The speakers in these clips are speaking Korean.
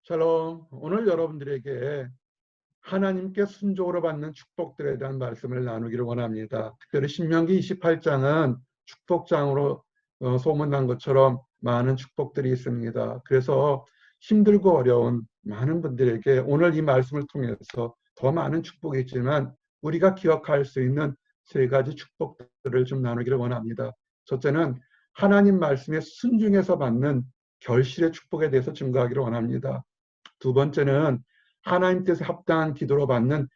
샬롬. 오늘 여러분들에게 하나님께 순종으로 받는 축복들에 대한 말씀을 나누기를 원합니다. 특별히 신명기 28장은 축복장으로 소문난 것처럼 많은 축복들이 있습니다. 그래서 힘들고 어려운 많은 분들에게 오늘 이 말씀을 통해서 더 많은 축복이 있지만 우리가 기억할 수 있는 세 가지 축복들을 좀 나누기를 원합니다. 첫째는 하나님 말씀에 순종해서 받는 결실의 축복에 대해서 증거하기를 원합니다. 두 번째는 하나님께서 합당한 기도로 받는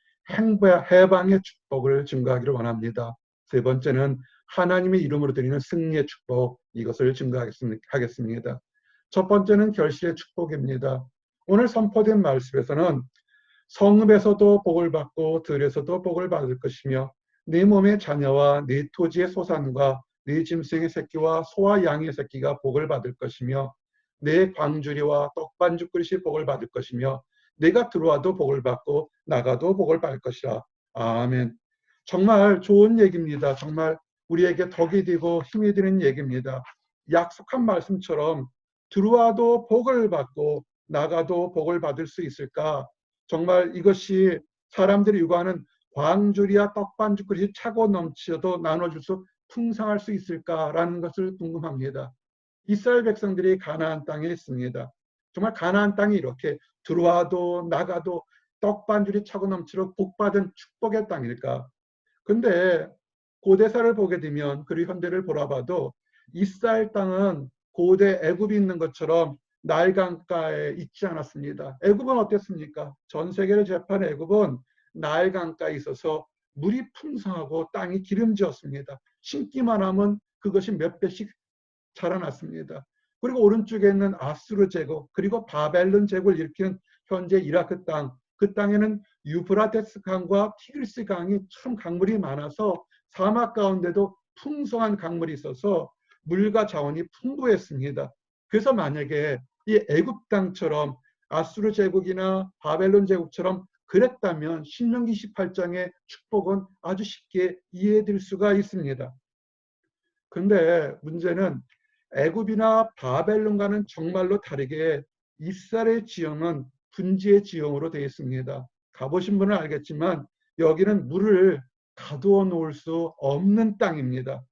해방의 축복을 증거하기를 원합니다. 세 번째는 하나님의 이름으로 드리는 승리의 축복, 이것을 증거하겠습니다. 첫 번째는 결실의 축복입니다. 오늘 선포된 말씀에서는 성읍에서도 복을 받고 들에서도 복을 받을 것이며 네 몸의 자녀와 네 토지의 소산과 네 짐승의 새끼와 소와 양의 새끼가 복을 받을 것이며 내 광주리와 떡반죽 그릇이 복을 받을 것이며 내가 들어와도 복을 받고 나가도 복을 받을 것이라. 아멘. 정말 좋은 얘기입니다. 정말 우리에게 덕이 되고 힘이 되는 얘기입니다. 약속한 말씀처럼 들어와도 복을 받고 나가도 복을 받을 수 있을까? 정말 이것이 사람들이 요구하는 광주리와 떡반죽 그릇이 차고 넘쳐도 나눠줄 수 풍성할 수 있을까라는 것을 궁금합니다. 이스라엘 백성들이 가나안 땅에 있습니다. 정말 가나안 땅이 이렇게 들어와도 나가도 떡반죽이 차고 넘치도록 복받은 축복의 땅일까? 근데 고대사를 보게 되면 그리고 현대를 보라봐도 이스라엘 땅은 고대 애굽이 있는 것처럼 나일 강가에 있지 않았습니다. 애굽은 어땠습니까? 전 세계를 제패한 애굽은 나일 강가에 있어서 물이 풍성하고 땅이 기름지었습니다. 심기만 하면 그것이 몇 배씩 자라났습니다. 그리고 오른쪽에 있는 아수르 제국 그리고 바벨론 제국을 일으키는 현재 이라크 땅, 그 땅에는 유브라데스 강과 티그리스 강이 참 강물이 많아서 사막 가운데도 풍성한 강물이 있어서 물과 자원이 풍부했습니다. 그래서 만약에 이 애굽 땅처럼 아수르 제국이나 바벨론 제국처럼 그랬다면 신명기 18장의 축복은 아주 쉽게 이해될 수가 있습니다. 그런데 문제는 애굽이나 바벨론과는 정말로 다르게 이스라엘의 지형은 분지의 지형으로 되어 있습니다. 가보신 분은 알겠지만 여기는 물을 가두어 놓을 수 없는 땅입니다.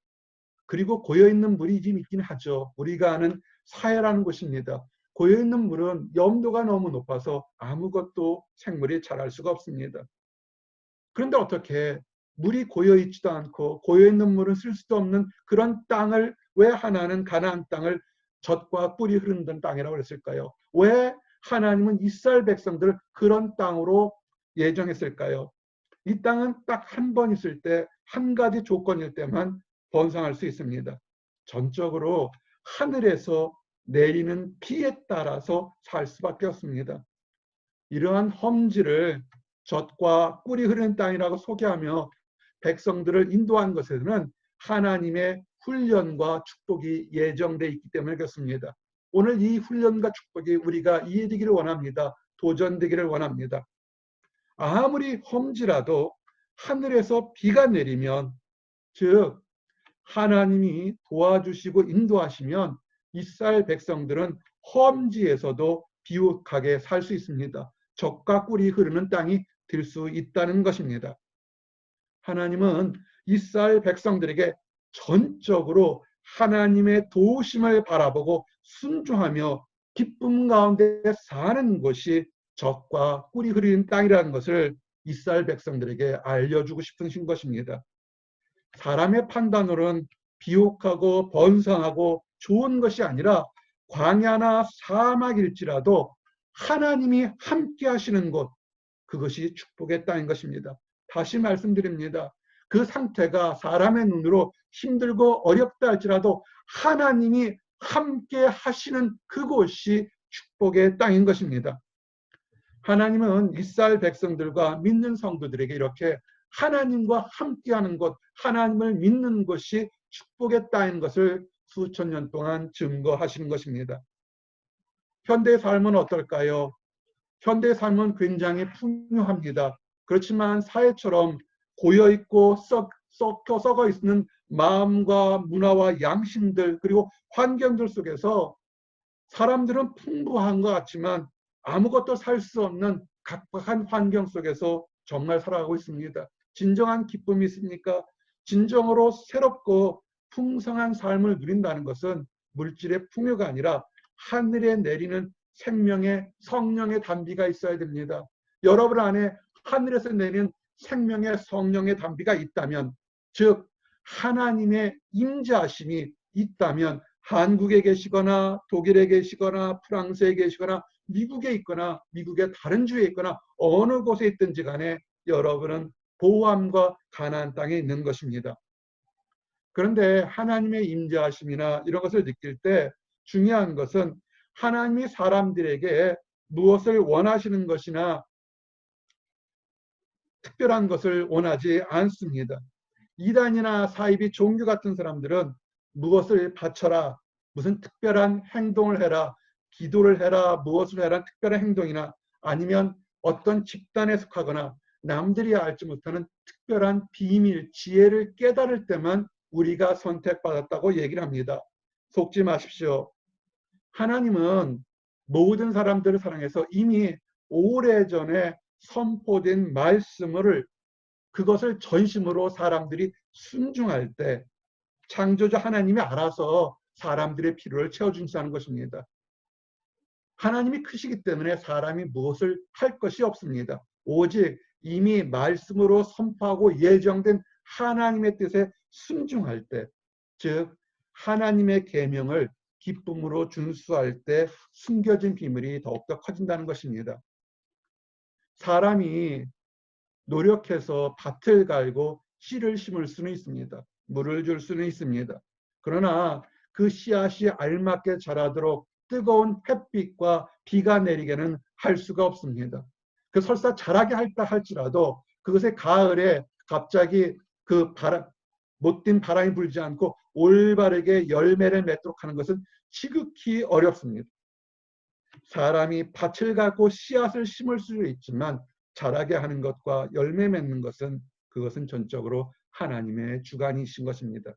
그리고 고여있는 물이 좀 있긴 하죠. 우리가 아는 사해라는 곳입니다. 고여있는 물은 염도가 너무 높아서 아무것도 생물이 자랄 수가 없습니다. 그런데 어떻게 물이 고여있지도 않고 고여있는 물은 쓸 수도 없는 그런 땅을 왜 하나는 가나안 땅을 젖과 꿀이 흐르는 땅이라고 했을까요? 왜 하나님은 이스라엘 백성들을 그런 땅으로 예정했을까요? 이 땅은 딱 한 번 있을 때 한 가지 조건일 때만 번성할 수 있습니다. 전적으로 하늘에서 내리는 비에 따라서 살 수밖에 없습니다. 이러한 험지를 젖과 꿀이 흐르는 땅이라고 소개하며 백성들을 인도한 것에는 하나님의 훈련과 축복이 예정되어 있기 때문에 그렇습니다. 오늘 이 훈련과 축복이 우리가 이해되기를 원합니다. 도전되기를 원합니다. 아무리 험지라도 하늘에서 비가 내리면, 즉 하나님이 도와주시고 인도하시면 이스라엘 백성들은 험지에서도 비옥하게 살 수 있습니다. 젖과 꿀이 흐르는 땅이 될 수 있다는 것입니다. 하나님은 이스라엘 백성들에게 전적으로 하나님의 도우심을 바라보고 순종하며 기쁨 가운데 사는 것이 젖과 꿀이 흐르는 땅이라는 것을 이스라엘 백성들에게 알려주고 싶으신 것입니다. 사람의 판단으로는 비옥하고 번성하고 좋은 것이 아니라 광야나 사막일지라도 하나님이 함께 하시는 곳, 그것이 축복의 땅인 것입니다. 다시 말씀드립니다. 그 상태가 사람의 눈으로 힘들고 어렵다 할지라도 하나님이 함께 하시는 그곳이 축복의 땅인 것입니다. 하나님은 이스라엘 백성들과 믿는 성도들에게 이렇게 하나님과 함께하는 것, 하나님을 믿는 것이 축복의 땅인 것을 수천 년 동안 증거하시는 것입니다. 현대의 삶은 어떨까요? 현대의 삶은 굉장히 풍요합니다. 그렇지만 사회처럼 고여있고 썩어 있는 마음과 문화와 양심들 그리고 환경들 속에서 사람들은 풍부한 것 같지만 아무것도 살 수 없는 각박한 환경 속에서 정말 살아가고 있습니다. 진정한 기쁨이 있습니까? 진정으로 새롭고 풍성한 삶을 누린다는 것은 물질의 풍요가 아니라 하늘에 내리는 생명의 성령의 담비가 있어야 됩니다. 여러분 안에 하늘에서 내리는 생명의 성령의 담비가 있다면, 즉 하나님의 임재하심이 있다면, 한국에 계시거나 독일에 계시거나 프랑스에 계시거나 미국에 있거나 미국의 다른 주에 있거나 어느 곳에 있든지 간에 여러분은 보호함과 가나안 땅에 있는 것입니다. 그런데 하나님의 임재하심이나 이런 것을 느낄 때 중요한 것은 하나님이 사람들에게 무엇을 원하시는 것이나 특별한 것을 원하지 않습니다. 이단이나 사이비 종교 같은 사람들은 무엇을 바쳐라, 무슨 특별한 행동을 해라, 기도를 해라, 무엇을 해라, 특별한 행동이나 아니면 어떤 집단에 속하거나 남들이 알지 못하는 특별한 비밀, 지혜를 깨달을 때만 우리가 선택받았다고 얘기를 합니다. 속지 마십시오. 하나님은 모든 사람들을 사랑해서 이미 오래전에 선포된 말씀을, 그것을 전심으로 사람들이 순종할 때 창조주 하나님이 알아서 사람들의 필요를 채워준다는 것입니다. 하나님이 크시기 때문에 사람이 무엇을 할 것이 없습니다. 오직 이미 말씀으로 선포하고 예정된 하나님의 뜻에 순종할 때, 즉 하나님의 계명을 기쁨으로 준수할 때 숨겨진 비밀이 더욱더 커진다는 것입니다. 사람이 노력해서 밭을 갈고 씨를 심을 수는 있습니다. 물을 줄 수는 있습니다. 그러나 그 씨앗이 알맞게 자라도록 뜨거운 햇빛과 비가 내리게는 할 수가 없습니다. 그 설사 자라게 할다 할지라도 그것의 가을에 갑자기 그 못된 바람이 불지 않고 올바르게 열매를 맺도록 하는 것은 지극히 어렵습니다. 사람이 밭을 갖고 씨앗을 심을 수도 있지만 자라게 하는 것과 열매 맺는 것은, 그것은 전적으로 하나님의 주관이신 것입니다.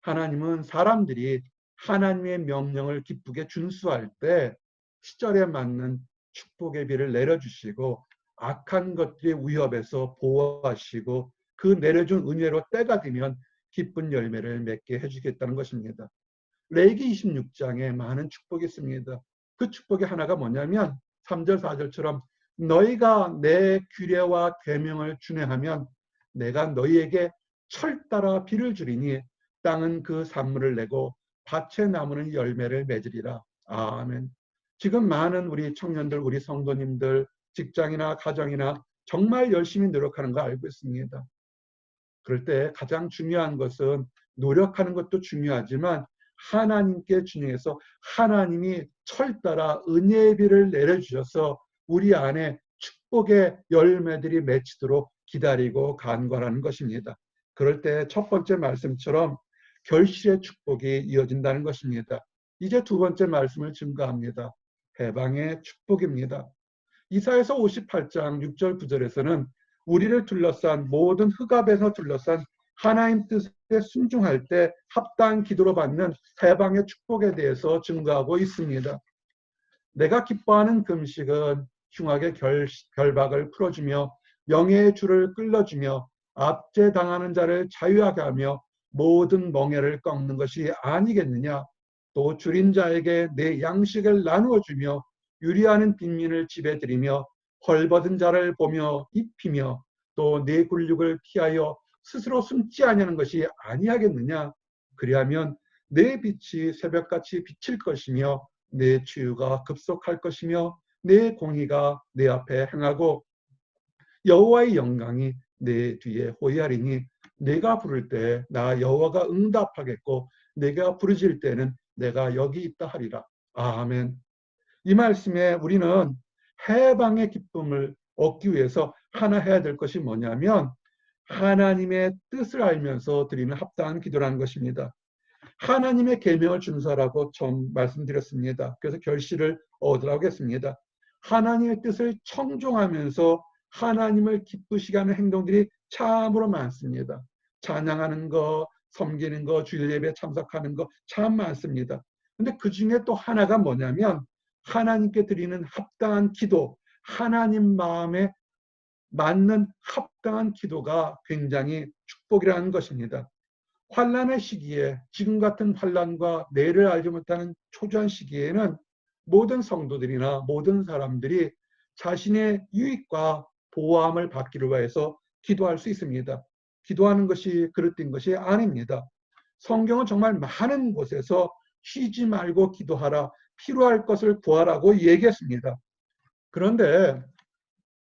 하나님은 사람들이 하나님의 명령을 기쁘게 준수할 때 시절에 맞는 축복의 비를 내려주시고 악한 것들의 위협에서 보호하시고 그 내려준 은혜로 때가 되면 기쁜 열매를 맺게 해주겠다는 것입니다. 레위기 26장에 많은 축복이 있습니다. 그 축복의 하나가 뭐냐면 3절 4절처럼 너희가 내 규례와 계명을 준행하면 내가 너희에게 철 따라 비를 주리니 땅은 그 산물을 내고 밭의 나무는 열매를 맺으리라. 아멘. 지금 많은 우리 청년들, 우리 성도님들, 직장이나 가정이나 정말 열심히 노력하는 거 알고 있습니다. 그럴 때 가장 중요한 것은 노력하는 것도 중요하지만 하나님께 준행해서 하나님이 철 따라 은혜의 비를 내려주셔서 우리 안에 축복의 열매들이 맺히도록 기다리고 간구하는 것입니다. 그럴 때 첫 번째 말씀처럼 결실의 축복이 이어진다는 것입니다. 이제 두 번째 말씀을 증거합니다. 해방의 축복입니다. 이사야서 58장 6절 9절에서는 우리를 둘러싼 모든 흑암에서 둘러싼 하나님 뜻에 순종할 때 합당한 기도로 받는 해방의 축복에 대해서 증거하고 있습니다. 내가 기뻐하는 금식은 흉악의 결박을 풀어주며 명예의 줄을 끌어주며 압제당하는 자를 자유하게 하며 모든 멍에를 꺾는 것이 아니겠느냐. 또 줄인 자에게 내 양식을 나누어 주며 유리하는 빈민을 집에 들이며 헐벗은 자를 보며 입히며 또 내 굴육을 피하여 스스로 숨지 아니하는 것이 아니하겠느냐. 그리하면 내 빛이 새벽같이 비칠 것이며 내 치유가 급속할 것이며 내 공의가 내 앞에 행하고 여호와의 영광이 내 뒤에 호위하리니 내가 부를 때 나 여호와가 응답하겠고 내가 부르짖을 때는 내가 여기 있다 하리라. 아멘. 이 말씀에 우리는 해방의 기쁨을 얻기 위해서 하나 해야 될 것이 뭐냐면 하나님의 뜻을 알면서 드리는 합당한 기도라는 것입니다. 하나님의 계명을 준수하라고 처음 말씀드렸습니다. 그래서 결실을 얻으라고 했습니다. 하나님의 뜻을 청종하면서 하나님을 기쁘시게 하는 행동들이 참으로 많습니다. 찬양하는 거, 섬기는 거, 주일 예배 참석하는 거 참 많습니다. 근데 그 중에 또 하나가 뭐냐면 하나님께 드리는 합당한 기도, 하나님 마음에 맞는 합당한 기도가 굉장히 축복이라는 것입니다. 환난의 시기에, 지금 같은 환난과 내를 알지 못하는 초조한 시기에는 모든 성도들이나 모든 사람들이 자신의 유익과 보호함을 받기를 위해서 기도할 수 있습니다. 기도하는 것이 그릇된 것이 아닙니다. 성경은 정말 많은 곳에서 쉬지 말고 기도하라, 필요할 것을 구하라고 얘기했습니다. 그런데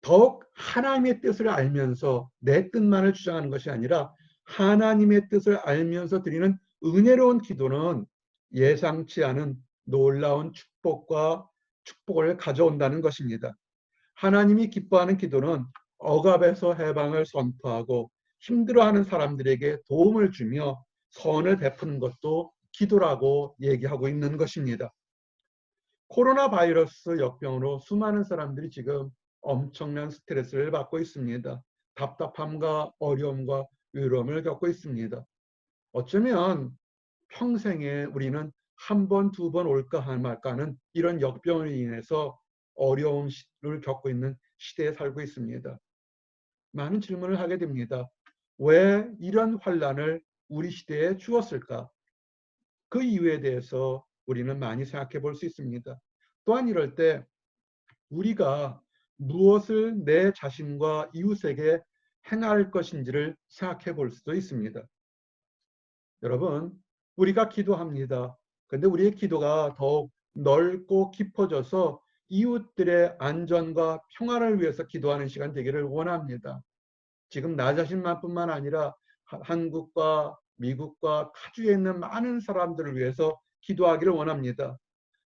더욱 하나님의 뜻을 알면서 내 뜻만을 주장하는 것이 아니라 하나님의 뜻을 알면서 드리는 은혜로운 기도는 예상치 않은 놀라운 축복을 가져온다는 것입니다. 하나님이 기뻐하는 기도는 억압에서 해방을 선포하고 힘들어하는 사람들에게 도움을 주며 선을 베푸는 것도 기도라고 얘기하고 있는 것입니다. 코로나 바이러스 역병으로 수많은 사람들이 지금 엄청난 스트레스를 받고 있습니다. 답답함과 어려움과 외로움을 겪고 있습니다. 어쩌면 평생에 우리는 한 번, 두 번 올까 말까 하는 이런 역병을 인해서 어려움을 겪고 있는 시대에 살고 있습니다. 많은 질문을 하게 됩니다. 왜 이런 환란을 우리 시대에 주었을까? 그 이유에 대해서 우리는 많이 생각해 볼 수 있습니다. 또한 이럴 때 우리가 무엇을 내 자신과 이웃에게 행할 것인지를 생각해 볼 수도 있습니다. 여러분, 우리가 기도합니다. 그런데 우리의 기도가 더욱 넓고 깊어져서 이웃들의 안전과 평화를 위해서 기도하는 시간 되기를 원합니다. 지금 나 자신만뿐만 아니라 한국과 미국과 타주에 있는 많은 사람들을 위해서 기도하기를 원합니다.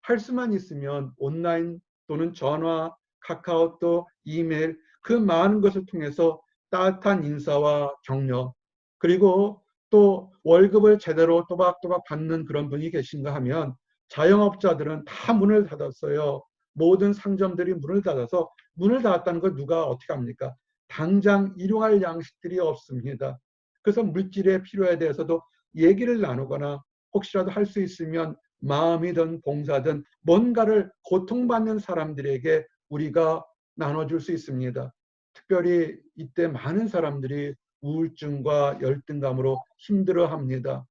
할 수만 있으면 온라인 또는 전화, 카카오톡, 이메일 그 많은 것을 통해서 따뜻한 인사와 격려, 그리고 또 월급을 제대로 또박또박 받는 그런 분이 계신가 하면 자영업자들은 다 문을 닫았어요. 모든 상점들이 문을 닫아서 문을 닫았다는 걸 누가 어떻게 합니까? 당장 일용할 양식들이 없습니다. 그래서 물질의 필요에 대해서도 얘기를 나누거나 혹시라도 할 수 있으면 마음이든 봉사든 뭔가를 고통받는 사람들에게 우리가 나눠줄 수 있습니다. 특별히 이때 많은 사람들이 우울증과 열등감으로 힘들어합니다.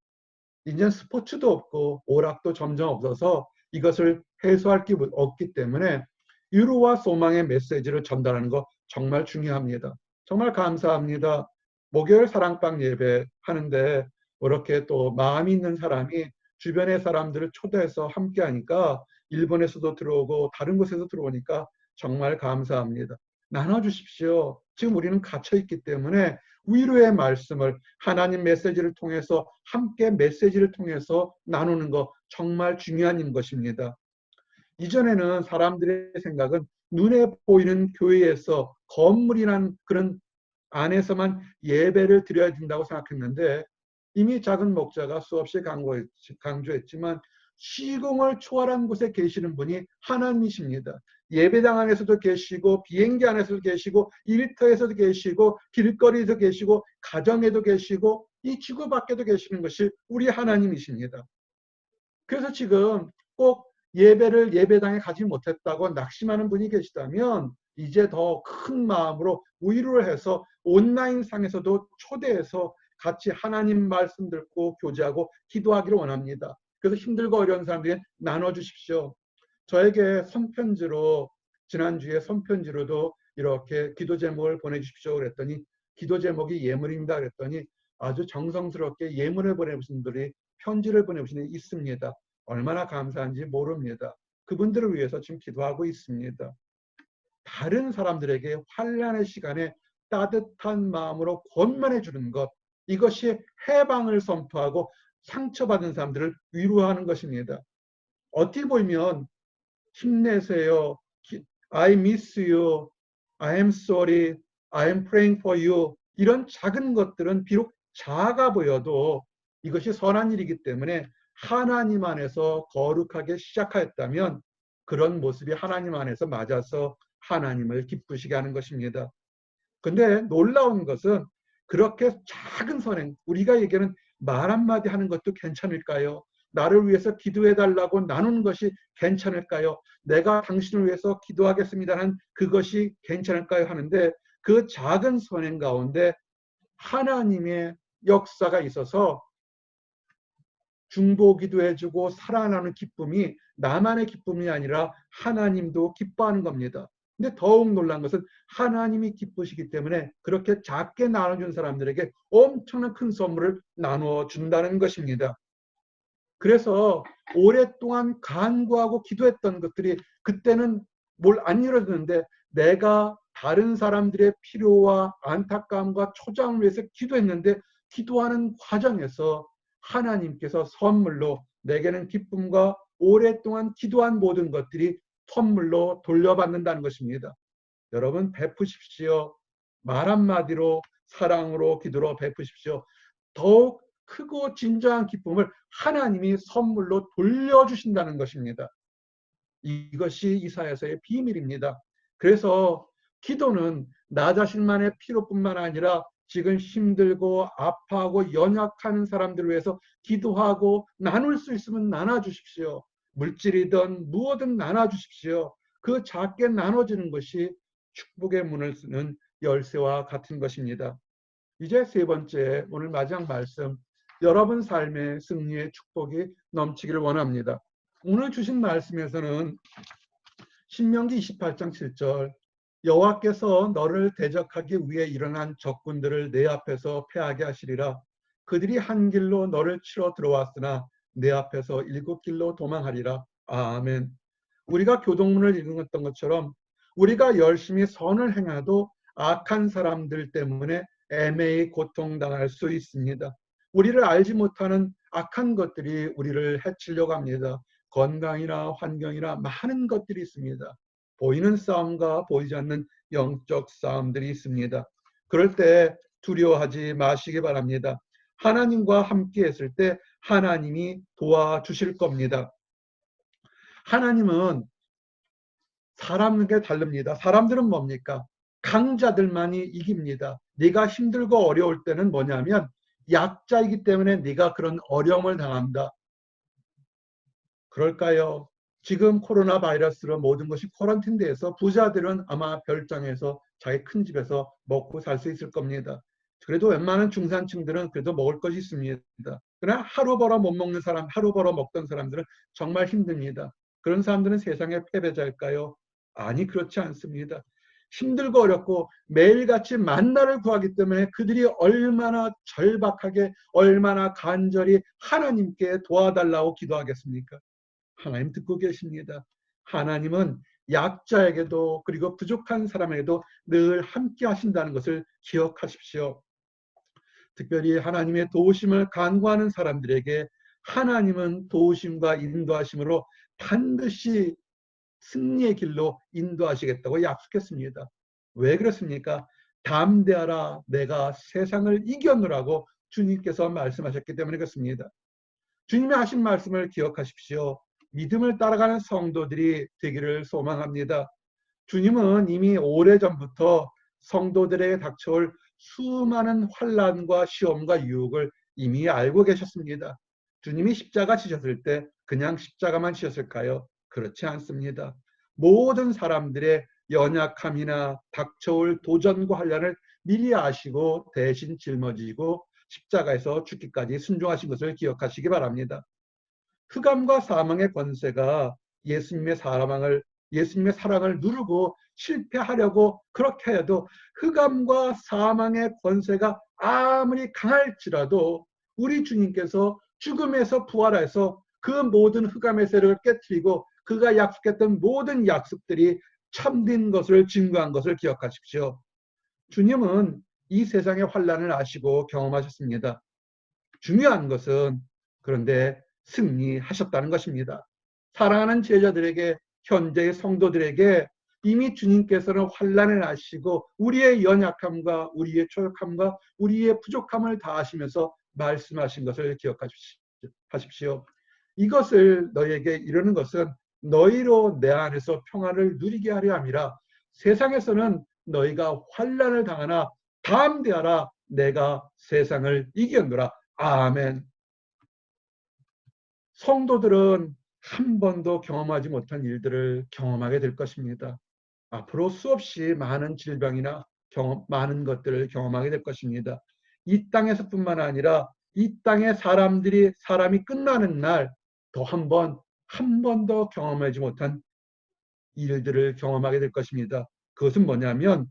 이제 스포츠도 없고 오락도 점점 없어서 이것을 해소할 게 없기 때문에 위로와 소망의 메시지를 전달하는 거 정말 중요합니다. 정말 감사합니다. 목요일 사랑방 예배 하는데 이렇게 또 마음이 있는 사람이 주변의 사람들을 초대해서 함께 하니까 일본에서도 들어오고 다른 곳에서 들어오니까 정말 감사합니다. 나눠주십시오. 지금 우리는 갇혀있기 때문에 위로의 말씀을 하나님 메시지를 통해서 함께 메시지를 통해서 나누는 것 정말 중요한 것입니다. 이전에는 사람들의 생각은 눈에 보이는 교회에서 건물이란 그런 안에서만 예배를 드려야 된다고 생각했는데 이미 작은 목자가 수없이 강조했지만 시공을 초월한 곳에 계시는 분이 하나님이십니다. 예배당 안에서도 계시고 비행기 안에서도 계시고 일터에서도 계시고 길거리에도 계시고 가정에도 계시고 이 지구 밖에도 계시는 것이 우리 하나님이십니다. 그래서 지금 꼭 예배를 예배당에 가지 못했다고 낙심하는 분이 계시다면 이제 더 큰 마음으로 위로를 해서 온라인 상에서도 초대해서 같이 하나님 말씀 듣고 교제하고 기도하기를 원합니다. 그래서 힘들고 어려운 사람들에게 나눠주십시오. 저에게 손편지로 지난주에 손편지로도 이렇게 기도 제목을 보내주십시오 그랬더니 기도 제목이 예물입니다 그랬더니 아주 정성스럽게 예물을 보내주신 분들이 편지를 보내주신 분이 있습니다. 얼마나 감사한지 모릅니다. 그분들을 위해서 지금 기도하고 있습니다. 다른 사람들에게 환난의 시간에 따뜻한 마음으로 권면해 주는 것, 이것이 해방을 선포하고 상처받은 사람들을 위로하는 것입니다. 어떻게 보면 힘내세요. I miss you. I am sorry. I am praying for you. 이런 작은 것들은 비록 작아 보여도 이것이 선한 일이기 때문에 하나님 안에서 거룩하게 시작하였다면 그런 모습이 하나님 안에서 맞아서 하나님을 기쁘시게 하는 것입니다. 근데 놀라운 것은 그렇게 작은 선행, 우리가 얘기하는 말 한마디 하는 것도 괜찮을까요? 나를 위해서 기도해달라고 나누는 것이 괜찮을까요? 내가 당신을 위해서 기도하겠습니다는 그것이 괜찮을까요? 하는데 그 작은 선행 가운데 하나님의 역사가 있어서 중보기도 해주고 살아나는 기쁨이 나만의 기쁨이 아니라 하나님도 기뻐하는 겁니다. 근데 더욱 놀란 것은 하나님이 기쁘시기 때문에 그렇게 작게 나눠준 사람들에게 엄청난 큰 선물을 나누어 준다는 것입니다. 그래서 오랫동안 간구하고 기도했던 것들이 그때는 뭘 안 이루어졌는데 내가 다른 사람들의 필요와 안타까움과 초장을 위해서 기도했는데 기도하는 과정에서 하나님께서 선물로 내게는 기쁨과 오랫동안 기도한 모든 것들이 선물로 돌려받는다는 것입니다. 여러분 베푸십시오. 말 한마디로 사랑으로 기도로 베푸십시오. 더욱 크고 진정한 기쁨을 하나님이 선물로 돌려주신다는 것입니다. 이것이 이사야서의 비밀입니다. 그래서 기도는 나 자신만의 필요뿐만 아니라 지금 힘들고 아파하고 연약한 사람들을 위해서 기도하고 나눌 수 있으면 나눠주십시오. 물질이든 무엇든 나눠주십시오. 그 작게 나눠지는 것이 축복의 문을 쓰는 열쇠와 같은 것입니다. 이제 세 번째 오늘 마지막 말씀, 여러분 삶의 승리의 축복이 넘치기를 원합니다. 오늘 주신 말씀에서는 신명기 28장 7절 여호와께서 너를 대적하기 위해 일어난 적군들을 내 앞에서 패하게 하시리라. 그들이 한 길로 너를 치러 들어왔으나 내 앞에서 7길로 도망하리라. 아멘. 우리가 교동문을 읽었던 것처럼 우리가 열심히 선을 행해도 악한 사람들 때문에 애매히 고통당할 수 있습니다. 우리를 알지 못하는 악한 것들이 우리를 해치려고 합니다. 건강이나 환경이나 많은 것들이 있습니다. 보이는 싸움과 보이지 않는 영적 싸움들이 있습니다. 그럴 때 두려워하지 마시기 바랍니다. 하나님과 함께 했을 때 하나님이 도와주실 겁니다. 하나님은 사람에게 다릅니다. 사람들은 뭡니까? 강자들만이 이깁니다. 네가 힘들고 어려울 때는 뭐냐면 약자이기 때문에 네가 그런 어려움을 당한다. 그럴까요? 지금 코로나 바이러스로 모든 것이 쿼런틴돼서 부자들은 아마 별장에서 자기 큰 집에서 먹고 살 수 있을 겁니다. 그래도 웬만한 중산층들은 그래도 먹을 것이 있습니다. 그러나 하루 벌어 못 먹는 사람, 하루 벌어 먹던 사람들은 정말 힘듭니다. 그런 사람들은 세상의 패배자일까요? 아니, 그렇지 않습니다. 힘들고 어렵고 매일같이 만나를 구하기 때문에 그들이 얼마나 절박하게 얼마나 간절히 하나님께 도와달라고 기도하겠습니까? 하나님 듣고 계십니다. 하나님은 약자에게도 그리고 부족한 사람에게도 늘 함께 하신다는 것을 기억하십시오. 특별히 하나님의 도우심을 간구하는 사람들에게 하나님은 도우심과 인도하심으로 반드시 승리의 길로 인도하시겠다고 약속했습니다. 왜 그렇습니까? 담대하라, 내가 세상을 이겨노라고 주님께서 말씀하셨기 때문에 그렇습니다. 주님이 하신 말씀을 기억하십시오. 믿음을 따라가는 성도들이 되기를 소망합니다. 주님은 이미 오래전부터 성도들에게 닥쳐올 수많은 환난과 시험과 유혹을 이미 알고 계셨습니다. 주님이 십자가 지셨을 때 그냥 십자가만 지셨을까요? 그렇지 않습니다. 모든 사람들의 연약함이나 닥쳐올 도전과 환난을 미리 아시고 대신 짊어지고 십자가에서 죽기까지 순종하신 것을 기억하시기 바랍니다. 흑암과 사망의 권세가 예수님의 사랑을 누르고 실패하려고 그렇게 해도 흑암과 사망의 권세가 아무리 강할지라도 우리 주님께서 죽음에서 부활해서 그 모든 흑암의 세력을 깨뜨리고 그가 약속했던 모든 약속들이 참된 것을 증거한 것을 기억하십시오. 주님은 이 세상의 환난을 아시고 경험하셨습니다. 중요한 것은 그런데 승리하셨다는 것입니다. 사랑하는 제자들에게 현재의 성도들에게 이미 주님께서는 환난을 아시고 우리의 연약함과 우리의 초역함과 우리의 부족함을 다하시면서 말씀하신 것을 기억하십시오. 이것을 너희에게 이루는 것은 너희로 내 안에서 평안을 누리게 하려 함이라. 세상에서는 너희가 환난을 당하나 담대하라, 내가 세상을 이겼노라. 아멘. 성도들은 한 번도 경험하지 못한 일들을 경험하게 될 것입니다. 앞으로 수없이 많은 질병이나 많은 것들을 경험하게 될 것입니다. 이 땅에서뿐만 아니라 이 땅의 사람이 끝나는 날 더 한 번 더 경험하지 못한 일들을 경험하게 될 것입니다. 그것은 뭐냐면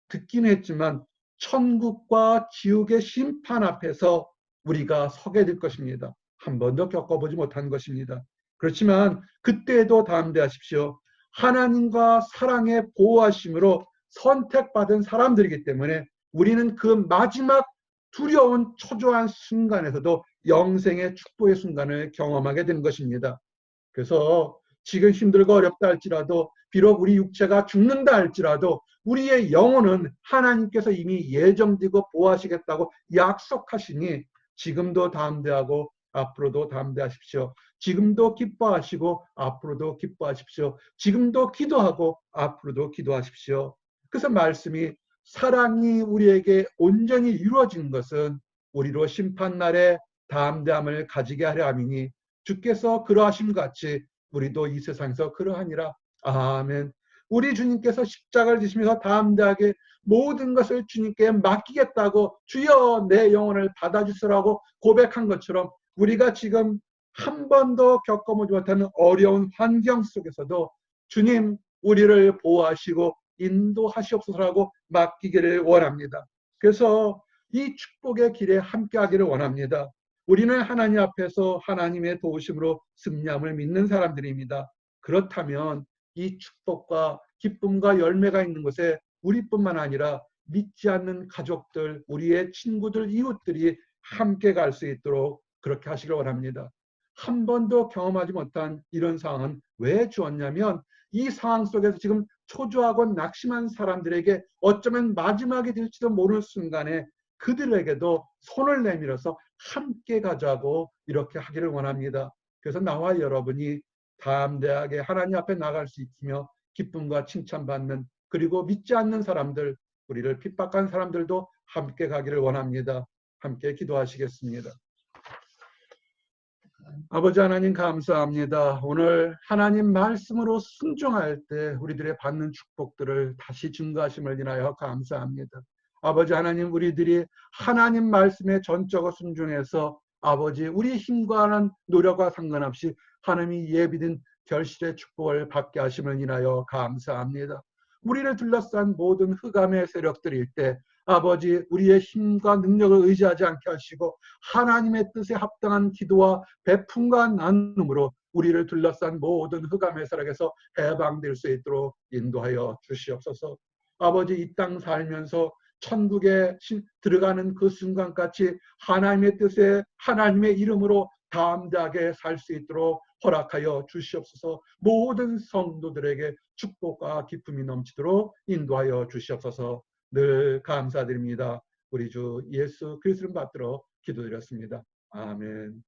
듣긴 했지만 천국과 지옥의 심판 앞에서 우리가 서게 될 것입니다. 한 번도 겪어보지 못한 것입니다. 그렇지만 그때에도 담대하십시오. 하나님과 사랑의 보호하심으로 선택받은 사람들이기 때문에 우리는 그 마지막 두려운 초조한 순간에서도 영생의 축복의 순간을 경험하게 되는 것입니다. 그래서 지금 힘들고 어렵다 할지라도 비록 우리 육체가 죽는다 할지라도 우리의 영혼은 하나님께서 이미 예정되고 보호하시겠다고 약속하시니 지금도 담대하고 앞으로도 담대하십시오. 지금도 기뻐하시고 앞으로도 기뻐하십시오. 지금도 기도하고 앞으로도 기도하십시오. 그래서 말씀이 사랑이 우리에게 온전히 이루어진 것은 우리로 심판날에 담대함을 가지게 하려 함이니 주께서 그러하심 같이 우리도 이 세상에서 그러하니라. 아멘. 우리 주님께서 십자가를 지시면서 담대하게 모든 것을 주님께 맡기겠다고 주여 내 영혼을 받아주시라고 고백한 것처럼 우리가 지금 한 번도 겪어보지 못하는 어려운 환경 속에서도 주님 우리를 보호하시고 인도하시옵소서라고 맡기기를 원합니다. 그래서 이 축복의 길에 함께하기를 원합니다. 우리는 하나님 앞에서 하나님의 도우심으로 승리함을 믿는 사람들입니다. 그렇다면 이 축복과 기쁨과 열매가 있는 곳에 우리뿐만 아니라 믿지 않는 가족들, 우리의 친구들, 이웃들이 함께 갈 수 있도록 그렇게 하시길 원합니다. 한 번도 경험하지 못한 이런 상황은 왜 주었냐면 이 상황 속에서 지금 초조하고 낙심한 사람들에게 어쩌면 마지막이 될지도 모를 순간에 그들에게도 손을 내밀어서 함께 가자고 이렇게 하기를 원합니다. 그래서 나와 여러분이 담대하게 하나님 앞에 나갈 수 있으며 기쁨과 칭찬받는 그리고 믿지 않는 사람들, 우리를 핍박한 사람들도 함께 가기를 원합니다. 함께 기도하시겠습니다. 아버지 하나님 감사합니다. 오늘 하나님 말씀으로 순종할 때 우리들의 받는 축복들을 다시 증거하심을 인하여 감사합니다. 아버지 하나님 우리들이 하나님 말씀에 전적으로 순종해서 아버지 우리 힘과는 노력과 상관없이 하나님이 예비된 결실의 축복을 받게 하심을 인하여 감사합니다. 우리를 둘러싼 모든 흑암의 세력들일 때 아버지 우리의 힘과 능력을 의지하지 않게 하시고 하나님의 뜻에 합당한 기도와 베품과 나눔으로 우리를 둘러싼 모든 흑암의 세력에서 해방될 수 있도록 인도하여 주시옵소서. 아버지 이 땅 살면서 천국에 들어가는 그 순간까지 하나님의 뜻에 하나님의 이름으로 담대하게 살 수 있도록 허락하여 주시옵소서. 모든 성도들에게 축복과 기쁨이 넘치도록 인도하여 주시옵소서. 늘 감사드립니다. 우리 주 예수 그리스도를 받들어 기도드렸습니다. 아멘.